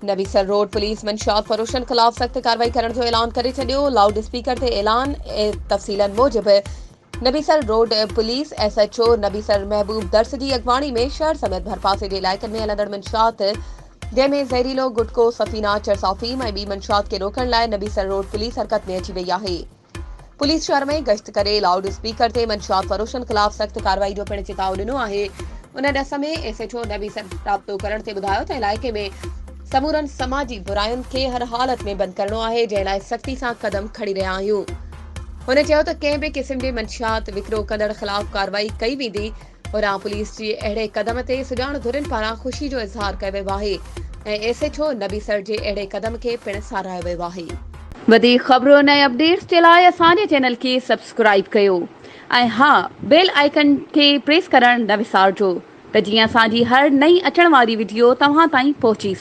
नबीसर road police मंशियात Faroshan खिलाफ सख्त कार्रवाई करण जो ऐलान करे छॾियो। लाउड स्पीकर ते ऐलान तफ़सीलन मूजिब नबीसर रोड पुलिस SHO नबीसर महबूब दर्स जी अगवाणी में शहर समेत भरपासे जे इलाइक़नि में हलंदड़ मंशियात जंहिंमें ज़हरीलो गुटको सफ़ीना चरसाफ़ीम ऐं ॿी मंशियात खे रोकण लाइ नबीसर रोड पुलिस हरकत में अची वई आहे। पुलिस शहर में गश्त करे लाउड स्पीकर ते मंशियात फरोशन खिलाफ सख्त कार्रवाई जो पिणु चिताव ॾिनो आहे। उन ॾस में SHO नबीसर राब्तो करण ते ॿुधायो त इलाइक़े में समूरनि समाजी बुरायुनि खे हर हालत में बंदि करणो आहे, जंहिं लाइ सख़्ती सां क़दम खणी रहिया आहियूं। हुन चयो त कंहिं बि क़िस्म जे मंशियात विकिरो कंदड़ ख़िलाफ़ कार्रवाई कई वेंदी। होरां पुलिस जे अहिड़े क़दम ते सुञाण धुरियुनि पारां ख़ुशी जो इज़हार कयो वियो आहे ऐं SHO नबीसर जे अहिड़े क़दम खे पिणु साराहियो वियो आहे। वधीक ख़बरुनि ऐं अपडेट्स जे लाइ असांजे चैनल खे सब्सक्राइब कयो ऐं हा, बेल आइकन खे प्रेस करणु न विसारिजो त जीअं असांजी हर नई अचण वारी वीडियो तव्हां ताईं पहुची